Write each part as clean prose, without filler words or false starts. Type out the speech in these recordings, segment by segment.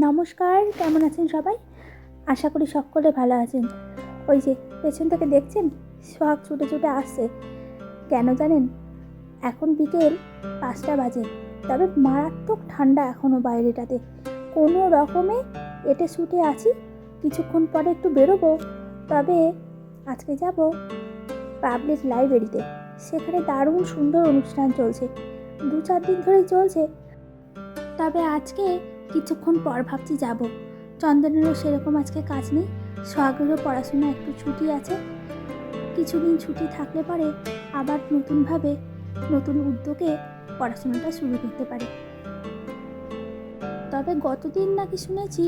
নমস্কার, কেমন আছেন সবাই? আশা করি সকলে ভালো আছেন। ওই যে পেছন থেকে দেখছেন সোহাগ ছুটে ছুটে আসছে। কেন জানেন? এখন বিকেল 5টা বাজে, তবে মারাত্মক ঠান্ডা এখনও বাইরেটাতে। কোনো রকমে এটে ছুটে আছি, কিছুক্ষণ পরে একটু বেরোবো। তবে আজকে যাব পাবলিক লাইব্রেরিতে। সেখানে দারুণ সুন্দর অনুষ্ঠান চলছে, 2-4 দিন ধরেই চলছে। তবে আজকে কিছুক্ষণ পর ভাবছি যাব। চন্দনেরও সেরকম আজকে কাজ নেই, সোহাগেরও পড়াশোনা একটু ছুটি আছে। কিছুদিন ছুটি থাকলে পরে আবার নতুনভাবে নতুন উদ্যোগে পড়াশোনাটা শুরু করতে পারে। তবে গতদিন নাকি শুনেছি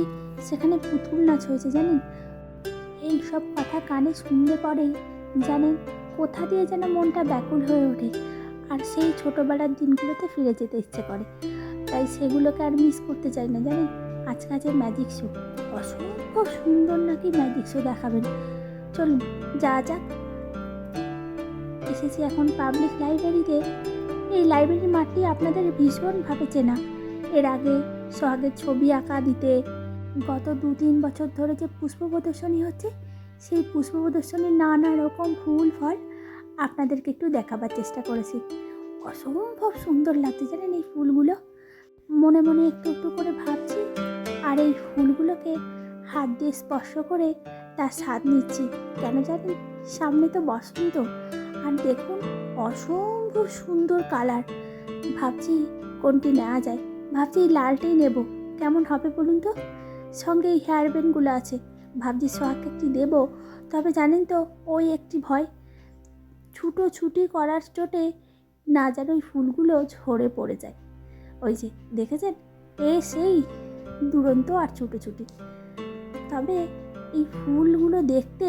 সেখানে পুতুল নাচ হয়েছে, জানেন? এই সব কথা কানে শুনলে পরেই জানেন কোথা দিয়ে যেন মনটা ব্যাকুল হয়ে ওঠে, আর সেই ছোটোবেলার দিনগুলোতে ফিরে যেতে ইচ্ছে করে। তাই সেগুলোকে আর মিস করতে চাই না, জানেন? আজকে যে ম্যাজিক শো, অসম্ভব সুন্দর নাকি ম্যাজিক শো দেখাবেন। চলুন যা যাক। এসেছি এখন পাবলিক লাইব্রেরিতে। এই লাইব্রেরির মাঠটি আপনাদের ভীষণভাবে চেনা। এর আগে সোহাগের ছবি আঁকা দিতে গত 2-3 বছর ধরে যে পুষ্প প্রদর্শনী হচ্ছে, সেই পুষ্প প্রদর্শনীর নানা রকম ফুল ফল আপনাদেরকে একটু দেখাবার চেষ্টা করেছি। অসম্ভব সুন্দর লাগছে, জানেন এই ফুলগুলো? মনে মনে একটু একটু করে ভাবছি, আর এই ফুলগুলোকে হাত দিয়ে স্পর্শ করে তার স্বাদ নিচ্ছি। কেন জানেন? সামনে তো বসন্ত, আর দেখুন অসম্ভব সুন্দর কালার। ভাবছি কোনটি নেওয়া যায়। ভাবছি এই লালটাই নেব, কেমন হবে বলুন তো? সঙ্গে এই হেয়ার ব্যান্ডগুলো আছে, ভাবছি সোহাগকে একটি দেবো। তবে জানেন তো, ওই একটি ভয়, ছুটোছুটি করার চোটে না যেন ওই ফুলগুলো ঝরে পড়ে যায়। ওই যে দেখেছেন, সেই দুরন্ত আর ছুটোছুটি। তবে এই ফুলগুলো দেখতে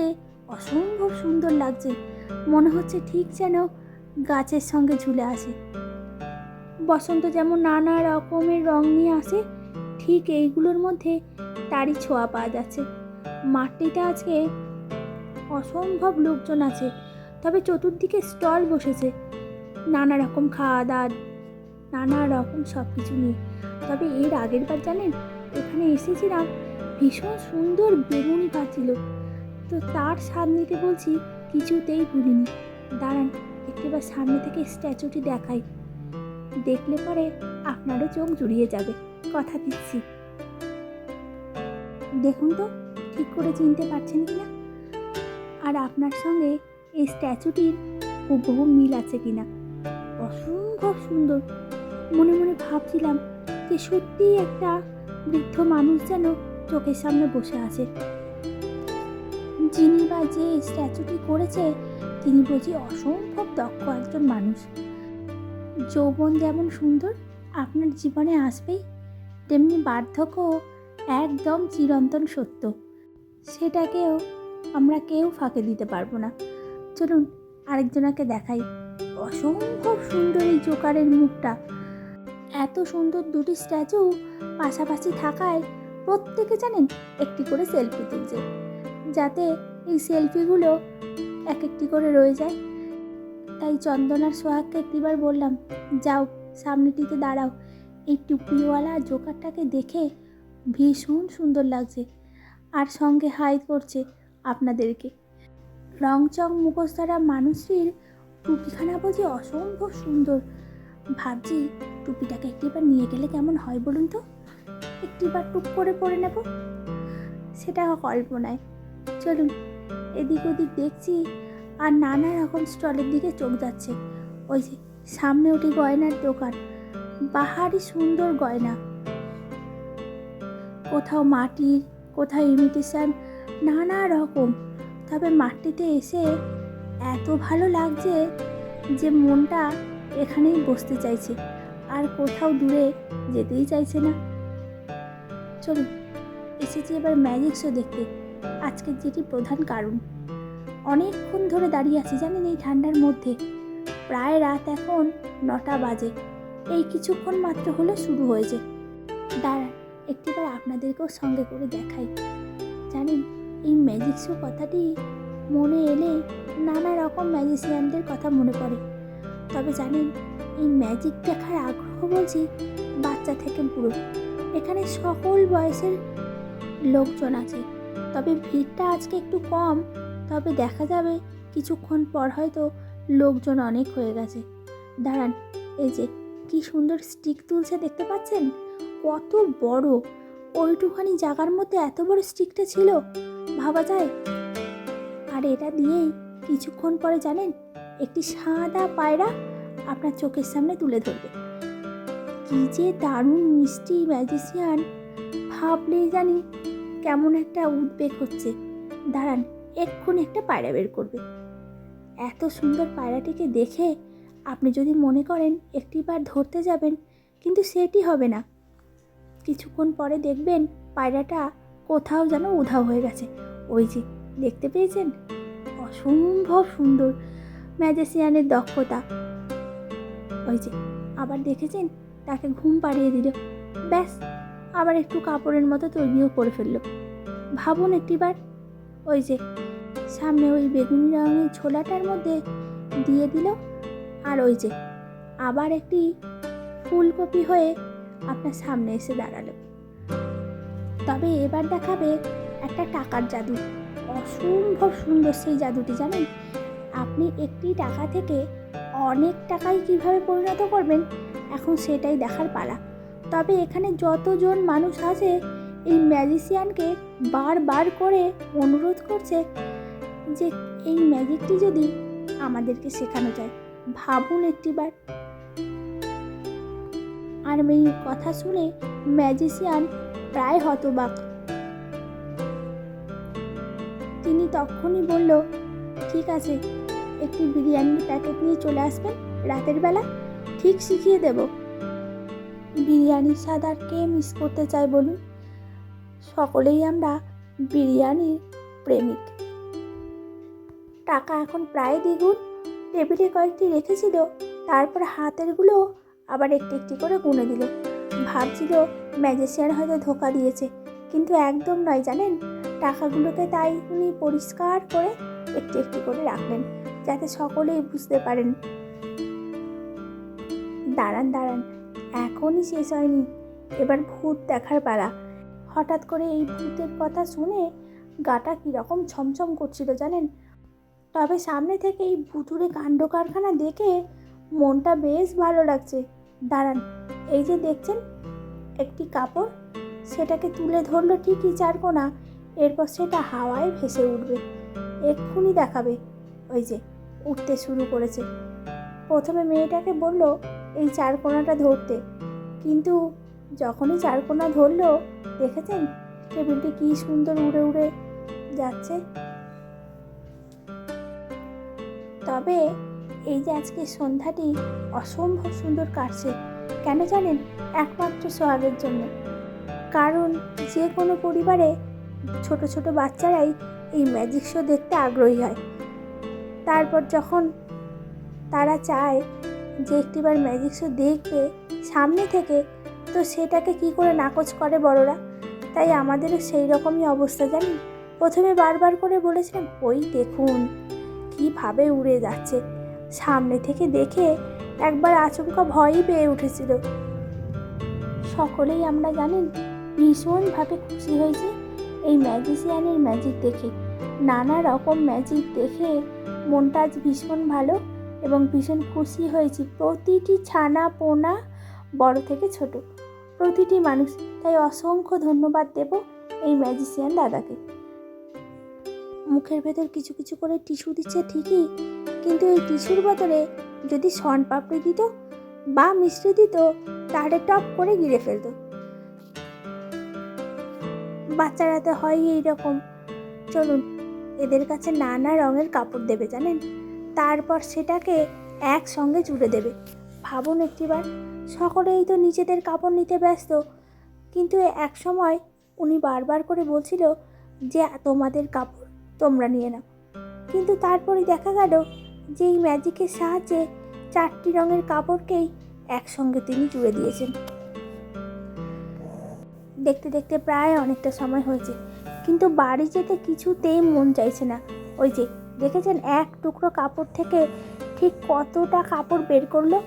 অসম্ভব সুন্দর লাগছে, মনে হচ্ছে ঠিক যেন গাছের সঙ্গে ঝুলে আসে। বসন্ত যেমন নানা রকমের রং নিয়ে আসে, ঠিক এইগুলোর মধ্যে তারই ছোঁয়া পাওয়া যাচ্ছে। মাঠটিতে আজকে অসম্ভব লোকজন আছে, তবে চতুর্দিকে স্টল বসেছে নানা রকম খাওয়া দাওয়া, নানা রকম সব কিছু নিয়ে। তবে এর আগের বার জানেন এখানে এসেছিলাম, ভীষণ সুন্দর বেগুনি পাচ্ছিল, তো তার স্বাদ নিতে বলছি, কিছুতেই ভুলিনি। দাঁড়ান একটিবার সামনে থেকে স্ট্যাচুটি দেখাই, দেখলে পরে আপনারও চোখ জুড়িয়ে যাবে, কথা দিচ্ছি। দেখুন তো ঠিক করে চিনতে পারছেন কিনা, আর আপনার সঙ্গে এই স্ট্যাচুটির হুবহু মিল আছে কিনা। অসম্ভব সুন্দর। মনে মনে ভাবছিলাম যে সত্যিই একটা বৃদ্ধ মানুষ যেন চোখের সামনে বসে আছে। যিনি বা যে স্ট্যাচুটি করেছে তিনি বুঝি অসম্ভব দক্ষ একজন মানুষ। যৌবন যেমন সুন্দর আপনার জীবনে আসবেই, তেমনি বার্ধক্য একদম চিরন্তন সত্য, সেটাকেও আমরা কেউ ফাঁকে দিতে পারবো না। চলুন আরেকজনাকে দেখাই। অসম্ভব সুন্দর এই জোকারের মুখটা। এত সুন্দর দুটি স্ট্যাচু পাশাপাশি থাকায় প্রত্যেকে জানেন একটি করে সেলফি তুলছে, যাতে এই সেলফিগুলো এক একটি করে রয়ে যায়। তাই চন্দনার সোহাগকে একটিবার বললাম, যাও সামনেটিতে দাঁড়াও, এই টুপিওয়ালা জোকারটাকে দেখে ভীষণ সুন্দর লাগছে, আর সঙ্গে হাই করছে আপনাদেরকে। রংচং মুখোশধারা মানুষটির টুপিখানা বুঝি অসম্ভব সুন্দর। ভাবছি টুপিটাকে একটিবার নিয়ে গেলে কেমন হয় বলুন তো? একটিবার টুক করে পরে নেব, সেটা কল্পনায়। চলুন এদিক ওদিক দেখছি, আর নানা রকম স্টলের দিকে চোখ যাচ্ছে। ওই যে সামনে ওটি গয়নার দোকান, বাহারি সুন্দর গয়না, কোথাও মাটির, কোথাও ইমিটেশন, নানা রকম। তবে মাঠটিতে এসে এত ভালো লাগছে যে মনটা এখানেই বসতে চাইছে, আর কোথাও দূরে যেতেই চাইছে না। চলুন এসেছি এবার ম্যাজিক শো দেখতে, আজকের যেটি প্রধান কারণ। অনেকক্ষণ ধরে দাঁড়িয়ে আছি জানেন এই ঠান্ডার মধ্যে। প্রায় রাত এখন 9টা বাজে, এই কিছুক্ষণ মাত্র হলো শুরু হয়েছে। দাঁড়ান একটিবার আপনাদেরকেও সঙ্গে করে দেখাই। জানেন এই ম্যাজিক শো কথাটি মনে এলে নানা রকম ম্যাজিশিয়ানদের কথা মনে পড়ে। তবে জানেন এই ম্যাজিক দেখার আগ্রহ বলছি বাচ্চা থেকে বুড়ো এখানে সকল বয়সের লোকজন আছে, তবে ভিড়টা আজকে একটু কম। তবে দেখা যাবে কিছুক্ষণ পর হয়তো লোকজন অনেক হয়ে গেছে। দাঁড়ান, এই যে কি সুন্দর স্টিক তুলছে দেখতে পাচ্ছেন, কত বড়! ওইটুখানি জায়গার মধ্যে এত বড় স্টিকটা ছিল, ভাবা যায়? আর এটা দিয়েই কিছুক্ষণ পরে জানেন একটি সাদা পায়রা আপনার চোখের সামনে তুলে ধরবে। কি যে দারুণ মিষ্টি ম্যাজিশিয়ান, ভাবলেই জানি কেমন একটা উদ্বেগ হচ্ছে। দাঁড়ান, এক্ষুনি একটা পায়রা বের করবে। এত সুন্দর পায়রাটিকে দেখে আপনি যদি মনে করেন একটিবার ধরতে যাবেন, কিন্তু সেটি হবে না। কিছুক্ষণ পরে দেখবেন পায়রাটা কোথাও যেন উধাও হয়ে গেছে। ওই যে দেখতে পেয়েছেন, অসম্ভব সুন্দর ম্যাজিশিয়ানের দক্ষতা। ওই যে আবার দেখেছেন, তাকে ঘুম পাড়িয়ে দিল, ব্যাস আবার একটু কাপড়ের মতো তৈরিও করে ফেললো। ভাবুন একটিবার, ওই যে সামনে ওই বেগুনি রঙের ছোলাটার মধ্যে দিয়ে দিল, আর ওই যে আবার একটি ফুলকপি হয়ে আপনার সামনে এসে দাঁড়ালো। তবে এবার দেখাবে একটা টাকার জাদু। অসম্ভব সুন্দর সেই জাদুটি, জানেন? আপনি একটি টাকা থেকে অনেক টাকায় কিভাবে পরিণত করবেন, এখন সেটাই দেখার পালা। তবে এখানে যতজন মানুষ আছে এই ম্যাজিশিয়ানকে বারবার করে অনুরোধ করছে যে এই ম্যাজিকটি যদি আমাদেরকে শেখানো যায়। ভাবুন একটিবার। আর এই কথা শুনে ম্যাজিশিয়ান প্রায় হতবাক। তিনি তখনই বলল, ঠিক আছে, একটি বিরিয়ানির প্যাকেট নিয়ে চলে আসবেন রাতের বেলা, ঠিক শিখিয়ে দেব। বিরিয়ানির স্বাদ আর কে মিস করতে চায় বলুন? সকলেই আমরা বিরিয়ানির প্রেমিক। টাকা এখন প্রায় দ্বিগুণ। টেবিলে কয়েকটি রেখেছিল, তারপর হাতেরগুলো আবার একটি একটি করে গুনে দিল। ভাবছিল ম্যাজিশিয়ান হয়তো ধোকা দিয়েছে, কিন্তু একদম নয়, জানেন? টাকাগুলোকে তাই উনি পরিষ্কার করে একটি একটি করে রাখলেন, যাতে সকলেই বুঝতে পারেন। দাঁড়ান দাঁড়ান, এখনই শেষ হয়নি, এবার ভূত দেখার পালা। হঠাৎ করে এই ভূতের কথা শুনে গাটা কীরকম ছমছম করছিল, জানেন? তবে সামনে থেকে এই ভুতুড়ে কাণ্ড কারখানা দেখে মনটা বেশ ভালো লাগছে। দাঁড়ান, এই যে দেখছেন একটি কাপড়, সেটাকে তুলে ধরলো ঠিকই চারকোনা, এরপর সেটা হাওয়ায় ভেসে উঠবে। এক্ষুনি দেখাবে। ওই যে উঠতে শুরু করেছে। প্রথমে মেয়েটাকে বলল এই চারকোনাটা ধরতে, কিন্তু যখনই চারকোনা ধরলো, দেখেছেন টেবিলটি কি সুন্দর উড়ে উড়ে যাচ্ছে। তবে এই যে আজকে সন্ধ্যাটি অসম্ভব সুন্দর কাটছে, কেন জানেন? একমাত্র সোহাগের জন্য। কারণ যে কোনো পরিবারে ছোট ছোট বাচ্চারাই এই ম্যাজিক শো দেখতে আগ্রহী হয়। তারপর যখন তারা চায় যে একটিবার ম্যাজিক শো দেখবে সামনে থেকে, তো সেটাকে কি করে নাকচ করে বড়রা। তাই আমাদেরও সেই রকমই অবস্থা, জানেন? প্রথমে বারবার করে বলেছিলাম, ওই দেখুন কীভাবে উড়ে যাচ্ছে। সামনে থেকে দেখে একবার আচমকা ভয়ই পেয়ে উঠেছিল। সকলেই আমরা জানেন ভীষণভাবে খুশি হয়েছি এই ম্যাজিশিয়ানের ম্যাজিক দেখে। নানা রকম ম্যাজিক দেখে মনটা আজ ভীষণ ভালো এবং ভীষণ খুশি হয়েছি। প্রতিটি ছানা পোনা, বড় থেকে ছোট, প্রতিটি মানুষ। তাই অসংখ্য ধন্যবাদ দেব এই ম্যাজিশিয়ান দাদাকে। মুখের ভেতর কিছু কিছু করে টিস্যু দিচ্ছে ঠিকই, কিন্তু এই টিস্যুর বদলে যদি শনপাপড়ি দিত বা মিষ্টি দিত, তাহলে টপ করে গিলে ফেলতো। বাচ্চারা তো হয় এইরকম। চলুন, এদের কাছে নানা রঙের কাপড় দেবে, জানেন? তারপর সেটাকে একসঙ্গে জুড়ে দেবে। ভাবুন একটিবার, সকলেই তো নিজেদের কাপড় নিতে ব্যস্ত, কিন্তু এক সময় উনি বারবার করে বলছিল যে তোমাদের কাপড় তোমরা নিয়ে নাও। কিন্তু তারপরে দেখা গেল যে এই ম্যাজিকের সাহায্যে 4টি রঙের কাপড়কেই একসঙ্গে তিনি জুড়ে দিয়েছেন। দেখতে দেখতে প্রায় অনেকটা সময় হয়েছে, কিন্তু বাড়ি যেতে কিছুতেই মন চাইছে না। ওই যে দেখেছেন এক টুকরো কাপড় থেকে ঠিক কতটা কাপড় বের করলো,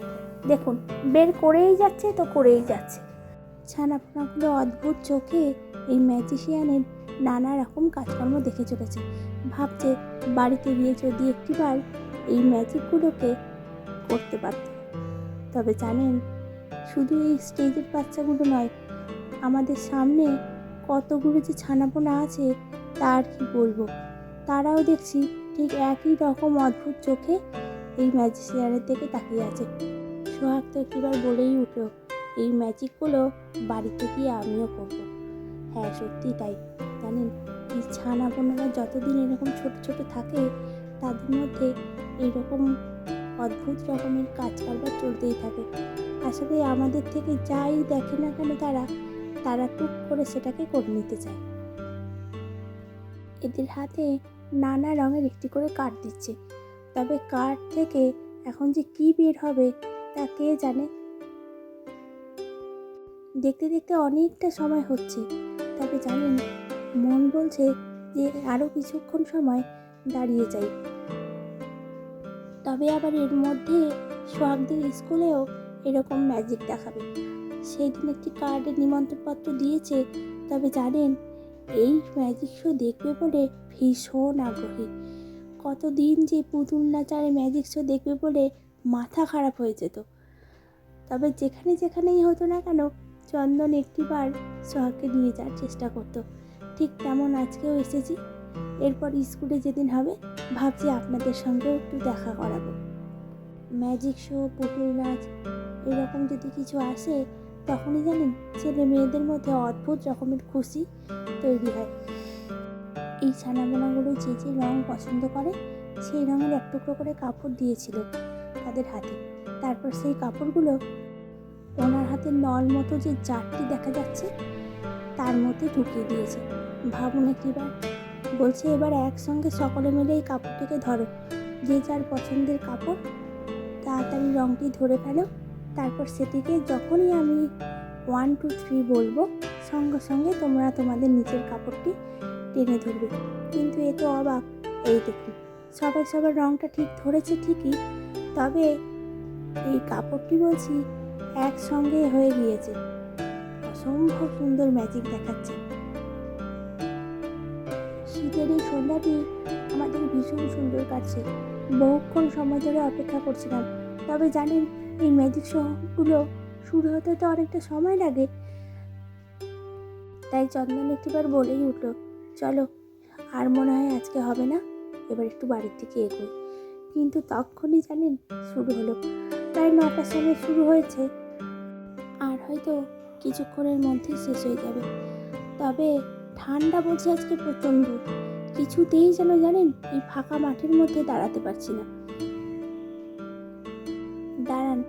দেখুন বের করেই যাচ্ছে তো করেই যাচ্ছে। ছানাপোনাগুলো অদ্ভুত চোখে এই ম্যাজিশিয়ানের নানা রকম কাজকর্ম দেখে চলেছে। ভাবছে বাড়িতে গিয়ে যদি একটিবার এই ম্যাজিকগুলোকে করতে পারত। তবে জানেন, শুধু এই স্টেজের বাচ্চাগুলো নয়, আমাদের সামনে কতগুলো যে ছানাপোনা আছে তার কি বলবো। তারাও দেখছি ঠিক একই রকম অদ্ভুত চোখে এই ম্যাজিশিয়ানের দিকে তাকিয়ে আছে। সোহাগ তো একটিবার বলেই উঠল, এই ম্যাজিকগুলো বাড়িতে গিয়ে আমিও করব। হ্যাঁ, সত্যি তাই। জানেন, এই ছানাপোনারা যতদিন এরকম ছোট ছোট থাকে তাদের মধ্যে এইরকম অদ্ভুত রকমের কাজ কারবার চলতেই থাকে। আসলে আমাদের থেকে যাই দেখে না কেন তারা টুক করে সেটাকে করে নিতে চায়। এদের হাতে নানা রঙের একটি করে কার্ড দিচ্ছে, তবে কার্ড থেকে এখন যে কি বের হবে তা কে জানে। দেখতে দেখতে অনেকটা সময় হচ্ছে, তবে জানেন, মন বলছে যে আরও কিছুক্ষণ সময় দাঁড়িয়ে যাই। তবে আবার এর মধ্যে সোহাগদের স্কুলেও এরকম ম্যাজিক দেখাবে। সেই দিন একটি কার্ডের নিমন্ত্রণপত্র দিয়েছে, তবে জানেন, এই ম্যাজিক শো দেখবে বলে ভীষণ আগ্রহী। কতদিন যে পুতুল নাচার ম্যাজিক শো দেখবে বলে মাথা খারাপ হয়ে যেত। তবে যেখানেই হতো না কেন, চন্দন একটিবার সোহাগকে নিয়ে যাওয়ার চেষ্টা করতো। ঠিক তেমন আজকেও এসেছি। এরপর স্কুলে যেদিন হবে ভাবছি আপনাদের সঙ্গেও একটু দেখা করাবো। ম্যাজিক শো, পুতুল নাচ এরকম যদি কিছু আসে, তখনই জানেন ছেলে মেয়েদের মধ্যে অদ্ভুত রকমের খুশি তৈরি হয়। এই ছানাপোনাগুলো যে যে রং পছন্দ করে সেই রঙের এক টুকরো করে কাপড় দিয়েছিল তাদের হাতে। তারপর সেই কাপড়গুলো ওনার হাতে নল মতো যে জারটি দেখা যাচ্ছে তার মধ্যে ঢুকিয়ে দিয়েছে। ভাবুন একটিবার, বলছে এবার একসঙ্গে সকলে মিলে এই কাপড়টিকে ধরো, যে যার পছন্দের কাপড় তাড়াতাড়ি রঙটি ধরে ফেলো। তারপর সেটিকে যখনই আমি 1 2 3 বলবো সঙ্গে সঙ্গে তোমরা তোমাদের নিচের কাপড়টি টেনে ধরবে। কিন্তু এ তো অবাক, এই দেখুন সবার রঙটা ঠিক ধরেছে ঠিকই, তবে এই কাপড়টি বলছি একসঙ্গে হয়ে গিয়েছে। অসম্ভব সুন্দর ম্যাজিক দেখাচ্ছে। শীতের এই সন্ধ্যাটি আমাদের ভীষণ সুন্দর কাটছে। বহুক্ষণ সময় ধরে অপেক্ষা করছিলাম। তবে জানেন, এই ম্যাজিক শোগুলো শুরু হতে তো অনেকটা সময় লাগে। তাই চন্দন একটিবার বলেই উঠলো, চলো আর মনে হয় আজকে হবে না, এবার একটু বাড়ির দিকে এগোই। কিন্তু তখনই জানেন শুরু হলো। প্রায় 9টার সময় শুরু হয়েছে, আর হয়তো কিছুক্ষণের মধ্যেই শেষ হয়ে যাবে। তবে ঠান্ডা বলছে আজকে প্রচণ্ড। কিছুতেই যেন জানেন এই ফাঁকা মাঠের মধ্যে দাঁড়াতে পারছি না। দাঁড়ান,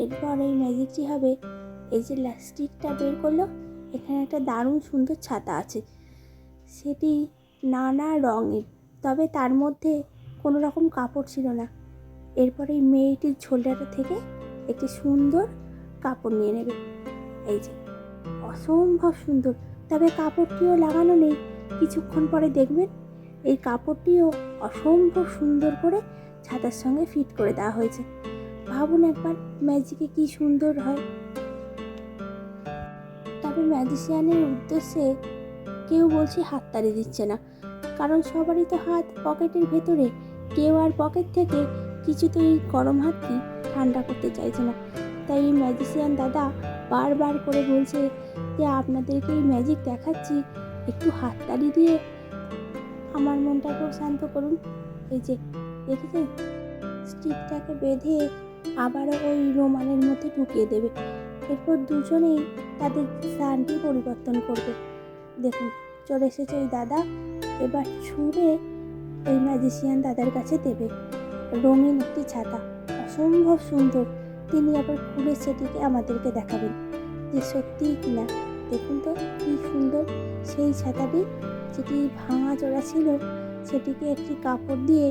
এরপর এই ম্যাজিকটি হবে। এই যে স্টিকটা বের করলো, এখানে একটা দারুণ সুন্দর ছাতা আছে, সেটি নানা রঙের, তবে তার মধ্যে কোনো রকম কাপড় ছিল না। এরপরে এই মেয়েটির ঝোলটা থেকে একটি সুন্দর কাপড় নিয়ে নেবে। এই যে অসম্ভব সুন্দর, তবে কাপড়টিও লাগানো নেই। কিছুক্ষণ পরে দেখবেন এই কাপড়টিও অসম্ভব সুন্দর করে ছাতার সঙ্গে ফিট করে দেওয়া হয়েছে। ভাবুন একবার ম্যাজিকে কি সুন্দর হয়। তবে ম্যাজিশিয়ানের উদ্দেশ্যে কেউ বলছি হাততালি দিচ্ছে না, কারণ সবারই তো হাত পকেটের ভেতরে। কেউ আর পকেট থেকে কিছুতেই গরম হাতটি ঠান্ডা করতে চাইছে না। তাই এই ম্যাজিশিয়ান দাদা বারবার করে বলছে যে আপনাদেরকে এই ম্যাজিক দেখাচ্ছি, একটু হাততালি দিয়ে আমার মনটাকেও শান্ত করুন। এই যে দেখেছেন, স্টিকটাকে বেঁধে আবারও ওই রোমালের মধ্যে ঢুকিয়ে দেবে। এরপর দুজনেই তাদের স্থানটি পরিবর্তন করবে। দেখুন চলে এসেছে ওই দাদা, এবার ছুঁড়ে ওই ম্যাজিশিয়ান দাদার কাছে দেবে রঙিন একটি ছাতা, অসম্ভব সুন্দর। তিনি আবার খুলে সেটিকে আমাদেরকে দেখাবেন যে সত্যিই কিনা। দেখুন তো কি সুন্দর সেই ছাতাটি, যেটি ভাঙা জোড়া ছিল সেটিকে একটি কাপড় দিয়ে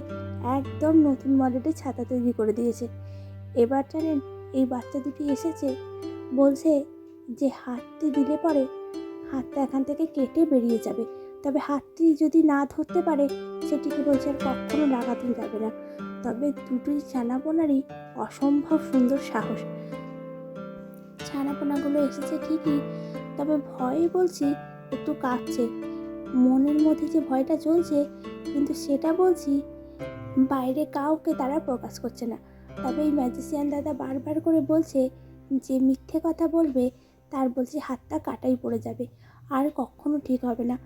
একদম নতুন মডেলের ছাতা তৈরি করে দিয়েছে। এবার জানেন এই বাচ্চা দুটি এসেছে, বলছে যে হাতটি দিলে পরে হাতটা এখান থেকে কেটে বেরিয়ে যাবে, তবে হাতটি যদি না ধরতে পারে সেটিকে বলছে আর কখনো লাগাতে যাবে না। তবে দুটোই ছানাপোনারই অসম্ভব সুন্দর সাহস। ছানাপোনাগুলো এসেছে ঠিকই, তবে ভয় বলছি একটু কাঁপছে। মনের মধ্যে যে ভয়টা চলছে, কিন্তু সেটা বলছি বাইরে কাউকে তারা প্রকাশ করছে না। তবে এই ম্যাজিশিয়ান দাদা বারবার করে বলছে যে মিথ্যে কথা বলবে তার বলছে হাতটা কাটাই পড়ে যাবে, আর কখনো ঠিক হবে না।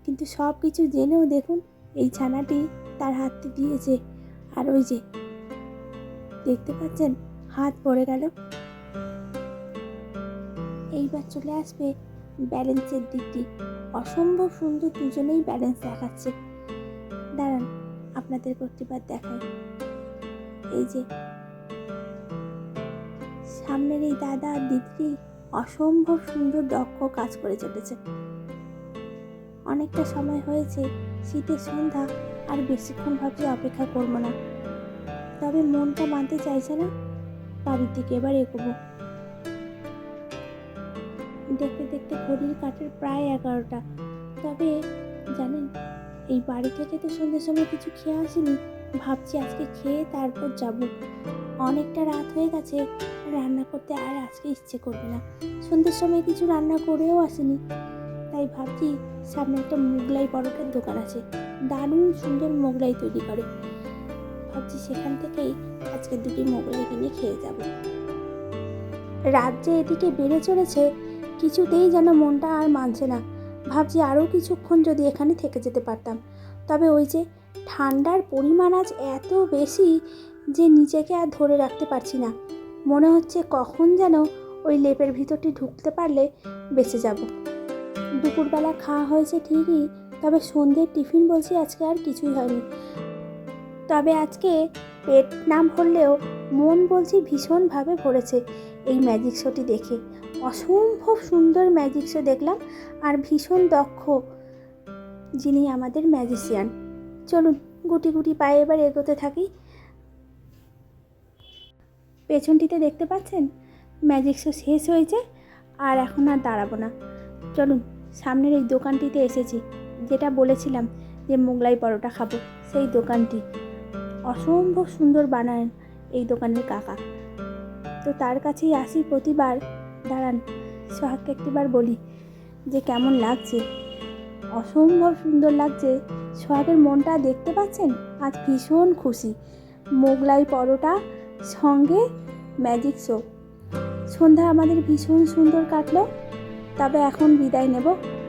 কিন্তু সব কিছু জেনেও দেখুন এই ছানাটি তার হাতটি দিয়েছে, আর ওই যে দেখতে পাচ্ছেন হাত পড়ে গেল। এইবার চলে আসবে ব্যালেন্সের দিকটি। অসম্ভব সুন্দর দুজনেই ব্যালেন্স দেখাচ্ছে। দাঁড়ান আপনাদের প্রতিবার দেখাই। এই যে সামনের এই দাদা আর দিদি অসম্ভব সুন্দর দক্ষ কাজ করে চলেছে। অনেকটা সময় হয়েছে, শীতের সন্ধ্যা, আর বেশিক্ষণ ভাবছি অপেক্ষা করবো না। তবে মনটা মানতে চাইছে না, বাড়ির দিকে এবার এগোবো। দেখতে দেখতে ঘড়ির কাঁটার প্রায় 11টা। তবে জানেন এই বাড়ি থেকে তো সন্ধ্যের সময় কিছু খেয়ে আসিনি, ভাবছি আজকে খেয়ে তারপর যাব। অনেকটা রাত হয়ে গেছে, রান্না করতে আর আজকে ইচ্ছে করবে না। সন্ধ্যের সময় কিছু রান্না করেও আসিনি, তাই ভাবছি সামনে একটা মোগলাই পরোটার দোকান আছে, দারুণ সুন্দর মোগলাই তৈরি করে। ভাবছি সেখান থেকেই আজকে দুটি মোগলাই কিনে খেয়ে যাব। রাত যে এদিকে বেড়ে চলেছে, কিছুতেই যেন মনটা আর মানছে না। ভাবছি আরও কিছুক্ষণ যদি এখানে থেকে যেতে পারতাম। তবে ওই যে ঠান্ডার পরিমাণ আজ এত বেশি যে নিজেকে আর ধরে রাখতে পারছি না। মনে হচ্ছে কখন যেন ওই লেপের ভিতরটি ঢুকতে পারলে বেঁচে যাব। দুপুরবেলা খাওয়া হয়েছে ঠিকই, তবে সন্ধ্যের টিফিন বলছি আজকে আর কিছুই হয়নি। তবে আজকে পেট না ভরলেও মন বলছি ভীষণভাবে ভরেছে এই ম্যাজিক শোটি দেখে। অসম্ভব সুন্দর ম্যাজিক শো দেখলাম, আর ভীষণ দক্ষ যিনি আমাদের ম্যাজিশিয়ান। চলুন গুটি গুটি পায়ে এবার এগোতে থাকি। পেছনটিতে দেখতে পাচ্ছেন ম্যাজিক শো শেষ হয়েছে, আর এখন আর দাঁড়াবো না। চলুন সামনের এই দোকানটিতে এসেছি, যেটা বলেছিলাম যে মোগলাই পরোটা খাবো, সেই দোকানটি। অসম্ভব সুন্দর বানান এই দোকানের কাকা, তো তার কাছেই আসি প্রতিবার। দাঁড়ান সোহাগকে একটিবার বলি যে কেমন লাগছে। অসম্ভব সুন্দর লাগছে। সোহাগের মনটা দেখতে পাচ্ছেন, আজ ভীষণ খুশি। মোগলাই পরোটা সঙ্গে ম্যাজিক শো, সন্ধ্যা আমাদের ভীষণ সুন্দর কাটলো। তবে এখন বিদায় নেব,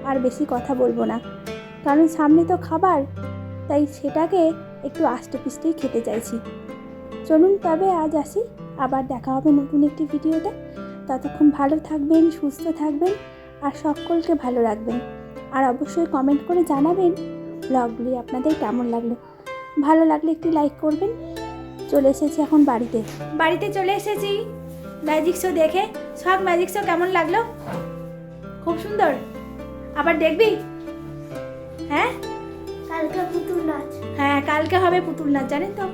আর বেশি কথা বলবো না, কারণ সামনে তো খাবার, তাই সেটাকে একটু আস্তে পিস্তেই খেতে চাইছি। চলুন তবে আজ আসি, আবার দেখা হবে নতুন একটি ভিডিওতে। ততক্ষণ ভালো থাকবেন, সুস্থ থাকবেন, আর সকলকে ভালো রাখবেন। আর অবশ্যই কমেন্ট করে জানাবেন ব্লগগুলি আপনাদের কেমন লাগলো। ভালো লাগলে একটি লাইক করবেন। চলে এসেছি এখন বাড়িতে চলে এসেছি ম্যাজিক শো দেখে। সব ম্যাজিক শো কেমন লাগলো? খুব সুন্দর। আবার দেখবি? হ্যাঁ কালকে পুতুল নাচ। হ্যাঁ কালকে হবে পুতুল নাচ, জানেন তো।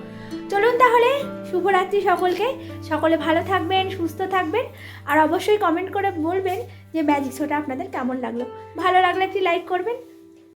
চলুন তাহলে, শুভরাত্রি সকলকে। সকলে ভালো থাকবেন, সুস্থ থাকবেন, আর অবশ্যই কমেন্ট করে বলবেন যে ম্যাজিক শোটা আপনাদের কেমন লাগলো। ভালো লাগলে একটি লাইক করবেন।